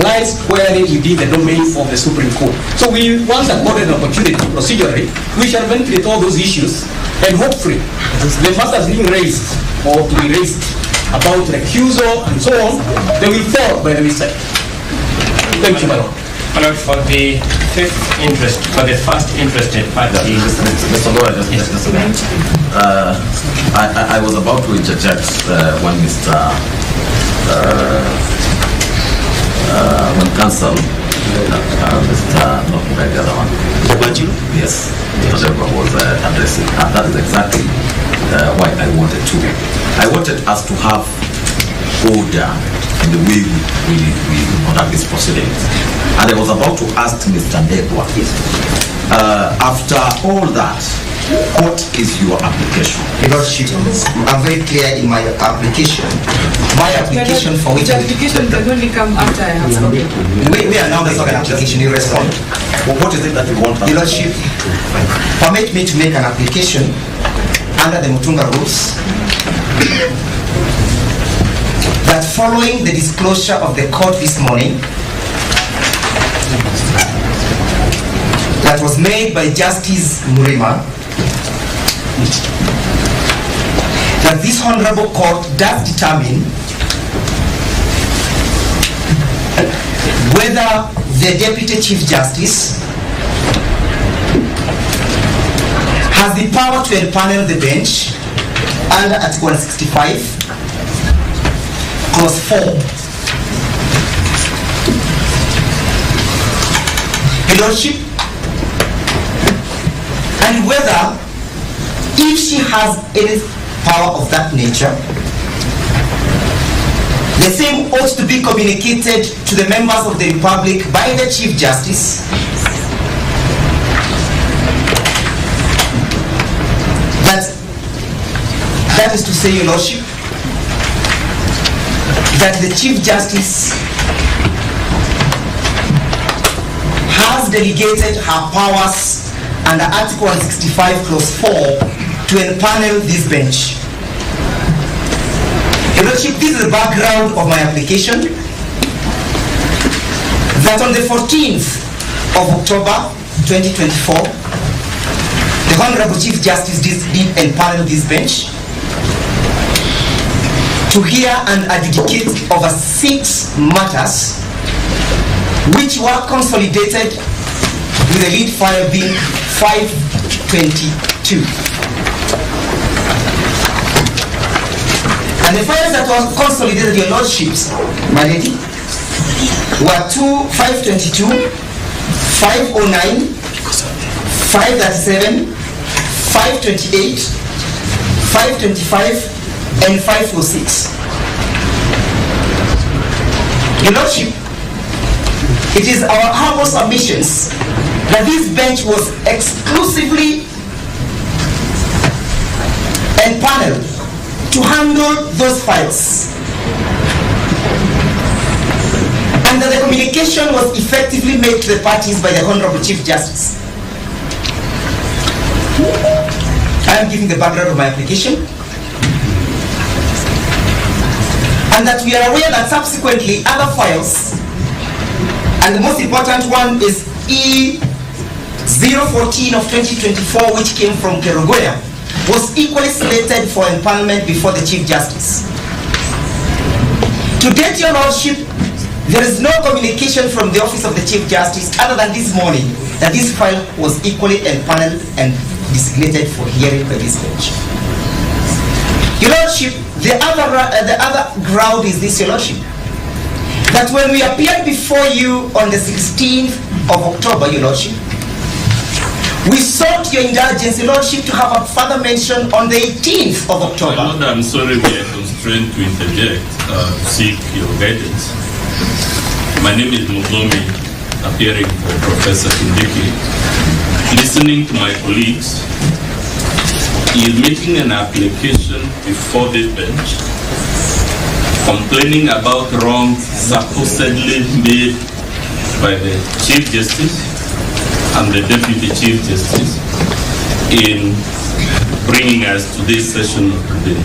lies squarely within the domain of the Supreme Court. So we want accorded an opportunity procedurally, we shall ventilate all those issues, and hopefully the matters being raised or to be raised about recusal and so on, they will fall by the wayside. Thank you, my Lord. For the first interested party. Mr. Lawyer, just a minute. I was about to interject when Mr. When Council, Mr. not the other one. Yes, Mr. was addressing, and that is exactly why I wanted to. I wanted us to have order in the way we conduct these proceedings. And I was about to ask Mr. Ndegwa, after all that, what is your application? Your Lordship, I'm very clear in my application. My application for which... The application can only come after I have spoken. We are now making an application, you respond. Well, what is it that you want? Your Lordship, permit me to make an application under the Mutunga rules that following the disclosure of the court this morning that was made by Justice Murima, that this honorable court does determine whether the Deputy Chief Justice has the power to empanel the bench under Article 165, Clause 4. Your Lordship, and whether, if she has any power of that nature, the same ought to be communicated to the members of the Republic by the Chief Justice, that is to say, Your Lordship, that the Chief Justice has delegated her powers under Article 165, Clause 4 to empanel this bench. Your Lordship, this is the background of my application, that on the 14th of October 2024, the Honorable Chief Justice did empanel this bench to hear and adjudicate over 6 matters which were consolidated with the lead file being 522. And the files that were consolidated, Your Lordships, my lady, were 522, 509, 537, 528, 525, and 546. Your Lordship, it is our humble submissions that this bench was exclusively empaneled to handle those files, and that the communication was effectively made to the parties by the Honorable Chief Justice. I am giving the background of my application, and that we are aware that subsequently other files, and the most important one is E014 of 2024, which came from Kerugoya, was equally slated for empanelment before the Chief Justice. To date, Your Lordship, there is no communication from the Office of the Chief Justice other than this morning that this file was equally empaneled and designated for hearing by this bench. Your Lordship, the other ground is this, Your Lordship, that when we appeared before you on the 16th of October, Your Lordship, we sought your indulgence, Your Lordship, to have a further mention on the 18th of October. My Lord, I'm sorry we are constrained to interject, seek your guidance. My name is Mugomi, appearing for Professor Kindiki. Listening to my colleagues, he is making an application before this bench, complaining about wrongs supposedly made by the Chief Justice and the Deputy Chief Justice in bringing us to this session of today.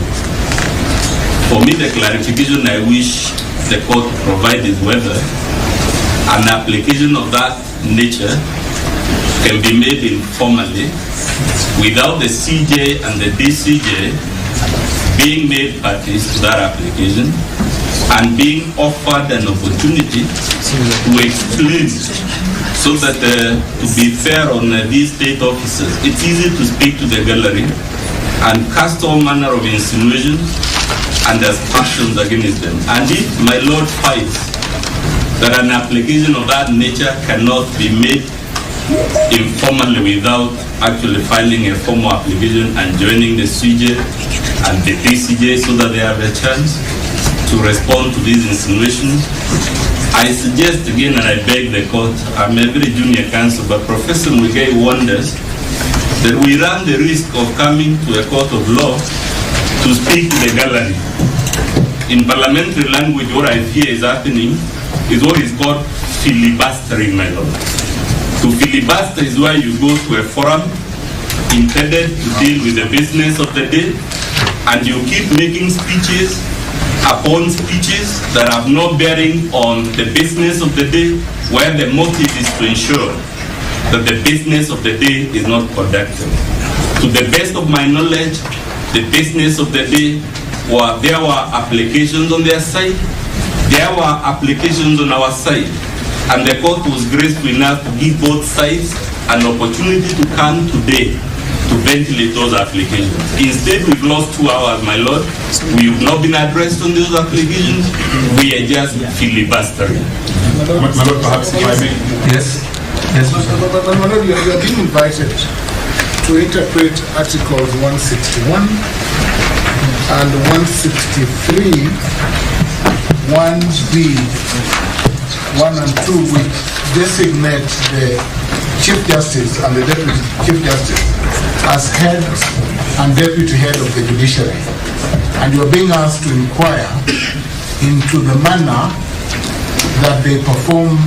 For me, the clarification I wish the court to provide is whether an application of that nature can be made informally without the CJ and the DCJ being made parties to that application and being offered an opportunity to explain, so that to be fair on these state officers, it's easy to speak to the gallery and cast all manner of insinuations and aspersions against them. And if my Lord finds that an application of that nature cannot be made informally without actually filing a formal application and joining the CJ and the DCJ so that they have a chance to respond to these insinuations, I suggest again, and I beg the court, I'm a very junior counsel, but Professor Muigai wonders that we run the risk of coming to a court of law to speak to the gallery. In parliamentary language, what I fear is happening is what is called filibustering, my lord. To filibuster is where you go to a forum intended to deal with the business of the day, and you keep making speeches upon speeches that have no bearing on the business of the day, where the motive is to ensure that the business of the day is not conducted. To the best of my knowledge, the business of the day, there were applications on their side, there were applications on our side, and the court was graceful enough to give both sides an opportunity to come today to ventilate those applications. Instead, we've lost 2 hours, my lord. We've not been addressed on those applications. We are just filibustering. My lord, perhaps if I may. Yes. Yes, my lord, you are being invited to interpret Articles 161 and 163, 1B, 1 and 2, which designate the Chief Justice and the Deputy Chief Justice as head and deputy head of the judiciary. And you're being asked to inquire into the manner that they perform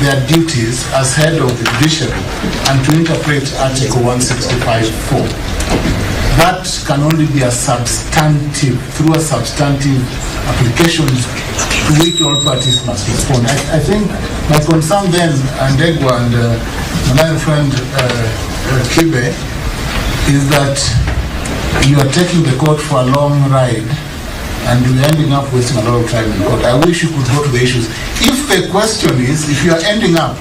their duties as head of the judiciary and to interpret Article 165(4). That can only be a substantive, through a substantive application to which all parties must respond. I think my concern then, Ndegwa and my friend Kibe, is that you are taking the court for a long ride and we're ending up wasting a lot of time in court. I wish you could go to the issues. If the question is, if you are ending up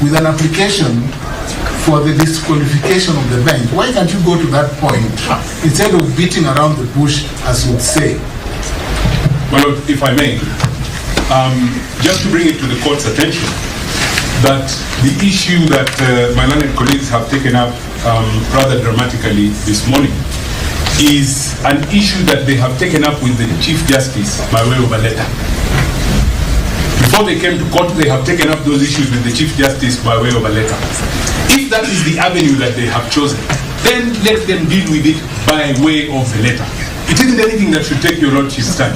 with an application for the disqualification of the bench, why can't you go to that point instead of beating around the bush, as you would say? Well, if I may, just to bring it to the court's attention, that the issue that my learned colleagues have taken up rather dramatically this morning is an issue that they have taken up with the Chief Justice by way of a letter. Before they came to court, they have taken up those issues with the Chief Justice by way of a letter. If that is the avenue that they have chosen, then let them deal with it by way of the letter. It isn't anything that should take your lordship's time.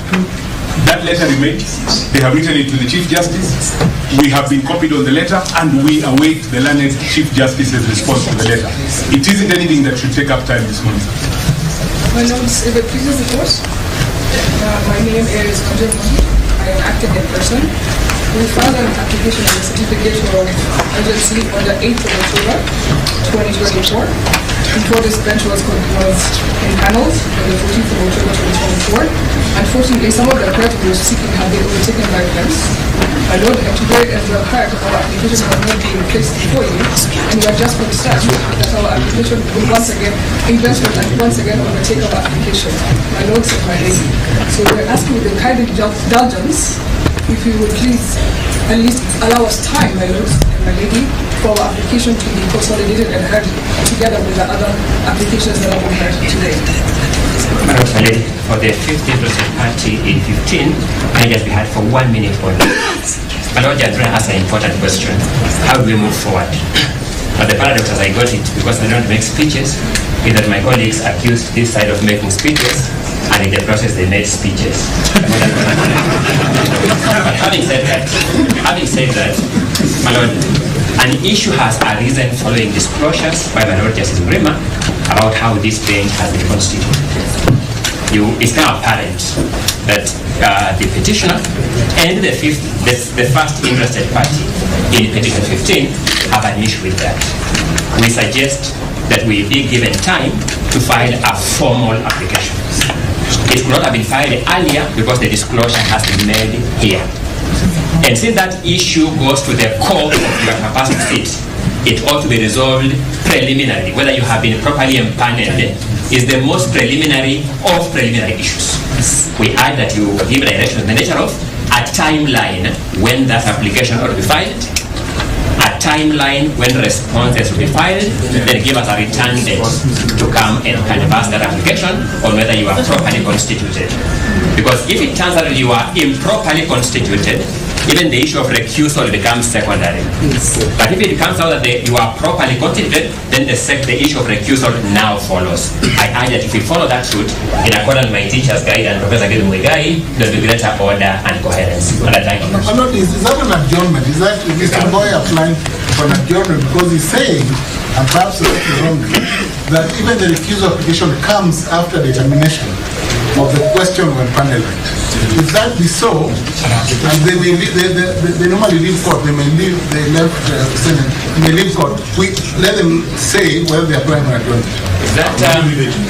That letter remains. They have written it to the Chief Justice. We have been copied on the letter, and we await the learned Chief Justice's response to the letter. It isn't anything that should take up time this morning. My notes, if it pleases the court, my name is Ajay Mohi. I am acting in person. We filed an application and a certificate of urgency on the 8th of October 2024. Before this bench was in panels on the 14th of October 2024. Unfortunately, some of the credit we were seeking have been overtaken by events. My lord, and today as the heart of our application has not been placed before you, and we are just concerned that our application will once again, investment and once again overtake our application. My lords and my lady. So we're asking with the kind indulgence, if you would please at least allow us time, my lords and my lady, for our application to be consolidated and heard together with the other applications that have been heard today. Madam Lady, for the 15th interested party in 15, I just be heard for 1 minute only. My Lord Judge asked an important question. How do we move forward? But the paradox as I got it, because I don't make speeches, is that my colleagues accused this side of making speeches, and in the process they made speeches. But having said that, my Lord, an issue has arisen following disclosures by my Lord Justice Grima about how this bench has been constituted. It's now apparent that the petitioner and the first interested party in petition 15 have an issue with that. We suggest that we be given time to file a formal application. It could not have been filed earlier because the disclosure has been made here. And since that issue goes to the core of your capacity, it ought to be resolved preliminarily, whether you have been properly empaneled is the most preliminary of preliminary issues. We add that you give direction on the nature of a timeline when that application ought to be filed, a timeline when responses will be filed, then give us a return date to come and canvass that application on whether you are properly constituted. Because if it turns out that you are improperly constituted, even the issue of recusal becomes secondary. But if it comes out that you are properly constituted, then the issue of recusal now follows. I urge that if we follow that route, in accordance with my teacher's guide and Professor Gideon Muigai, there will be greater order and coherence. And I thank you. Is that an adjournment? Is that Mr. Boy applying for an adjournment? Because he's saying, and perhaps wrongly, that even the recusal application comes after the termination of the question when panelized. If that be so, and they normally leave court, they may leave, they left Senate, they leave court. We let them say whether they are applying for adjournment. Is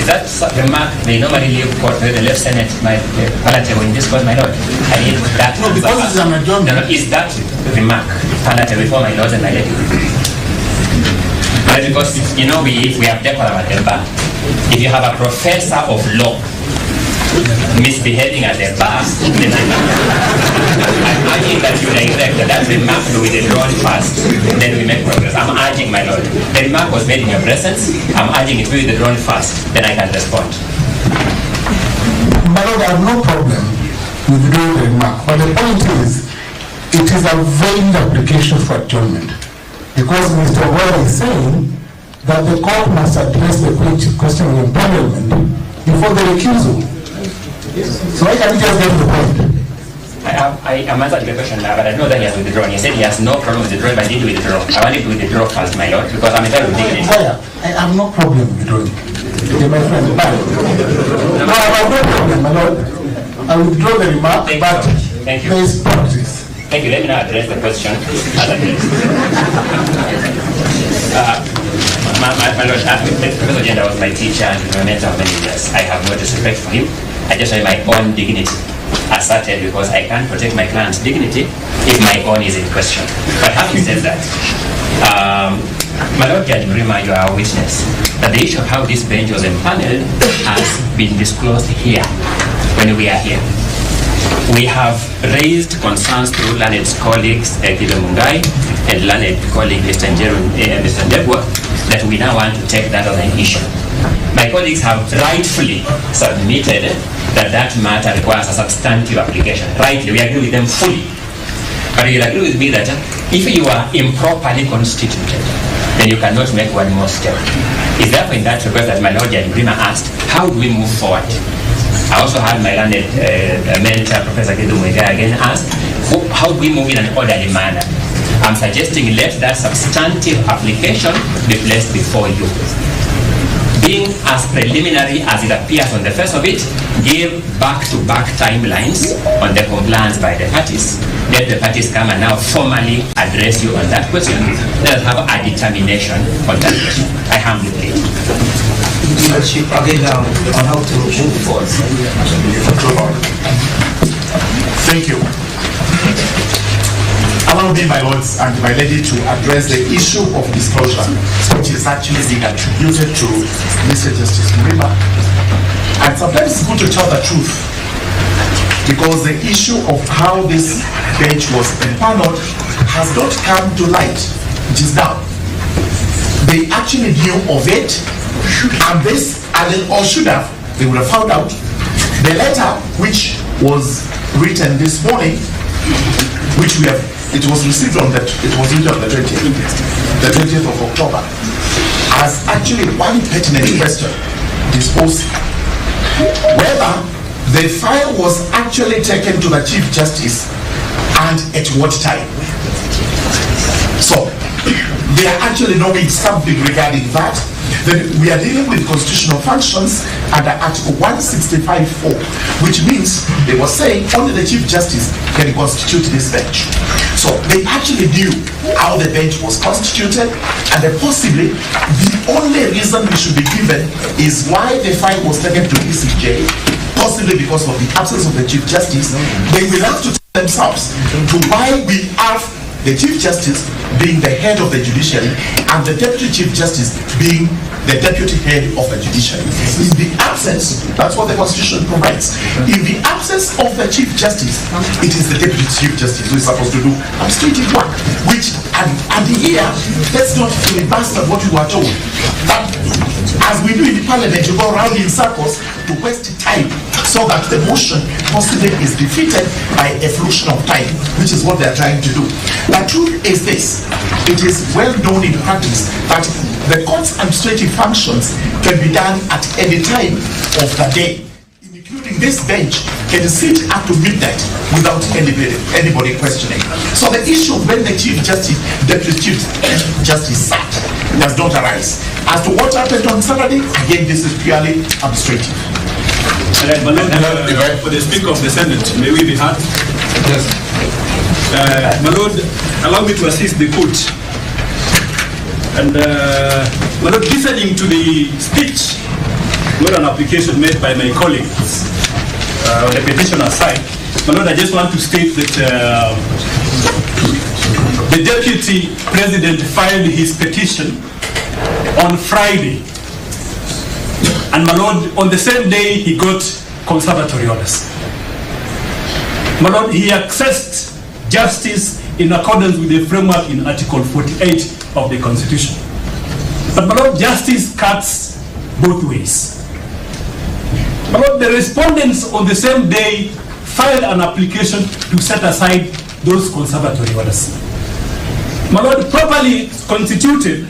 that remark, they normally leave court, whether they left Senate, my palatable in this court, my lord? I need that. No, because it's an adjournment. No, is that remark palatable before my lord and my lady? But because, you know, we have decorum at the bar. If you have a professor of law misbehaving at the bar, then I'm urging that you direct that remark to be withdrawn first, then we make progress. I'm urging, my lord, the remark was made in your presence. I'm urging it to be withdrawn first, then I can respond. My lord, I have no problem with withdrawing the remark, but the point is, it is a vain application for adjournment. Because Mr. Wara is saying that the court must address the question of empanelment before the recusal. So why can't we just get to the point? I am answering the question now, but I know that he has withdrawn. He said he has no problem with withdrawing, but I need to withdraw. I want him to withdraw first, my lord, because I'm a very dignity. I have no problem withdrawing. Okay, my friend, bye. No, I have no problem, my lord. I withdraw the remark, but there is practice. Thank you. Let me now address the question as a case. My lord, Professor Jenda was my teacher and my mentor for many years. I have no disrespect for him. I just have my own dignity asserted because I can't protect my client's dignity if my own is in question. But having said that, my lord Judge Mrima, you are a witness that the issue of how this bench was empaneled has been disclosed here when we are here. We have raised concerns through learned colleagues, Gideon Muigai, and learned colleague, Mr. Ndegwa, that we now want to take that as an issue. My colleagues have rightfully submitted that matter requires a substantive application. Rightly, we agree with them fully. But you'll agree with me that if you are improperly constituted, then you cannot make one more step. It's therefore in that request that my Lord Judge Mrima asked, how do we move forward? I also had my learned mentor, Professor Gideon Muigai, again ask, how do we move in an orderly manner? I'm suggesting let that substantive application be placed before you. Being as preliminary as it appears on the face of it, give back-to-back timelines on the compliance by the parties. Let the parties come and now formally address you on that question. Let us have a determination on that question. I humbly plead. Again, on how to move forward. Thank you. Allow me, my lords and my lady, to address the issue of disclosure, which is actually being attributed to Mr. Justice Mrima. And sometimes it's good to tell the truth, because the issue of how this bench was empaneled has not come to light. It is now. They actually knew of it, and this, or should have, they would have found out. The letter which was written this morning, which we have, it was received on the 20th of October, has actually one pertinent question disposed whether the file was actually taken to the Chief Justice and at what time. So they are actually knowing something regarding that. Then we are dealing with constitutional functions under Article 165(4), which means they were saying only the Chief Justice can constitute this bench. So they actually knew how the bench was constituted, and possibly the only reason we should be given is why the file was taken to ECJ, possibly because of the absence of the Chief Justice. They will have to tell themselves to why we have the Chief Justice being the head of the judiciary and the Deputy Chief Justice being the deputy head of the judiciary. In the absence, that's what the Constitution provides. In the absence of the Chief Justice, it is the Deputy Chief Justice who is supposed to do administrative work, which, and here, let's not reverse what we were told. But as we do in the Parliament, you go around in circles to waste time so that the motion possibly is defeated by a fraction of time, which is what they are trying to do. The truth is this: it is well known in practice that the court's administrative functions can be done at any time of the day, including this bench can sit up to midnight without anybody questioning. So the issue of when the Chief Justice, Deputy Chief Justice sat does not arise. As to what happened on Saturday, again, this is purely administrative. For the Speaker of the Senate, may we be heard? Yes. My Lord, allow me to assist the court. And my Lord, listening to the speech, not an application made by my colleagues on the petitioner side, my Lord, I just want to state that the Deputy President filed his petition on Friday. And my Lord, on the same day, he got conservatory orders. My Lord, he accessed justice in accordance with the framework in Article 48 of the Constitution. But my Lord, justice cuts both ways. My Lord, the respondents on the same day filed an application to set aside those conservatory orders. My Lord, properly constituted,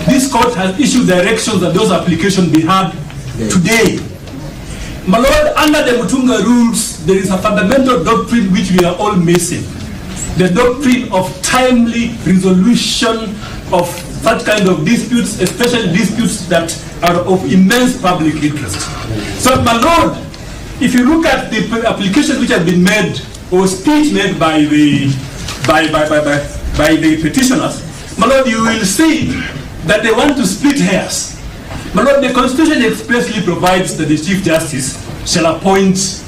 this court has issued directions that those applications be heard today. My Lord, under the Mutunga rules, there is a fundamental doctrine which we are all missing. The doctrine of timely resolution of that kind of disputes, especially disputes that are of immense public interest. So, my Lord, if you look at the applications which have been made, or speech made by the petitioners, my Lord, you will see that they want to split hairs. My Lord, the Constitution expressly provides that the Chief Justice shall appoint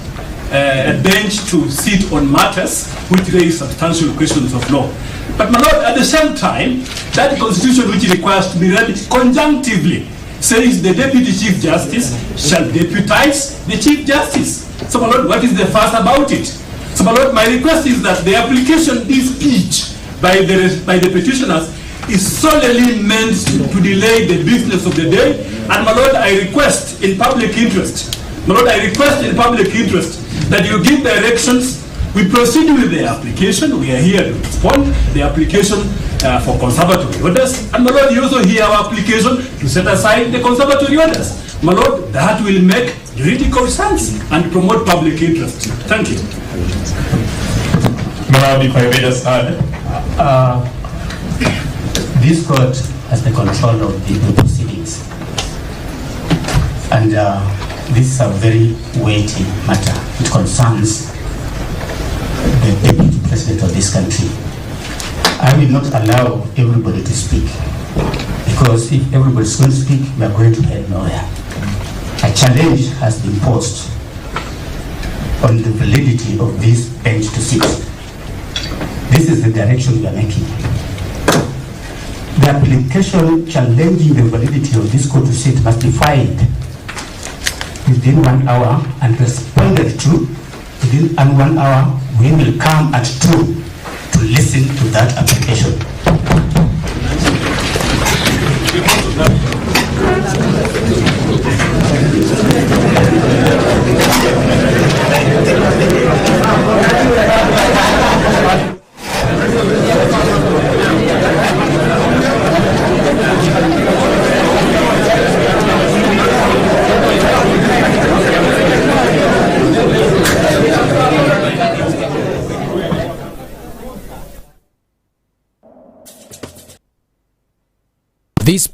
a bench to sit on matters which raise substantial questions of law. But my Lord, at the same time, that Constitution which requires to be read conjunctively says the Deputy Chief Justice shall deputize the Chief Justice. So my Lord, what is the fuss about it? So my Lord, my request is that the application, this speech by the petitioners, is solely meant to delay the business of the day. And my Lord, I request in public interest, my Lord, I request in public interest that you give directions. We proceed with the application. We are here to respond the application for conservatory orders. And my Lord, you also hear our application to set aside the conservatory orders. My Lord, that will make juridical sense and promote public interest. Thank you. My Lord, if I may just add, this court has the control of the proceedings. And this is a very weighty matter. It concerns the Deputy President of this country. I will not allow everybody to speak, because if everybody is going to speak, we are going to head nowhere. A challenge has been posed on the validity of this bench to sit. This is the direction we are making. The application challenging the validity of this court to sit must be filed within 1 hour and responded to within 1 hour. We will come at 2 to listen to that application. This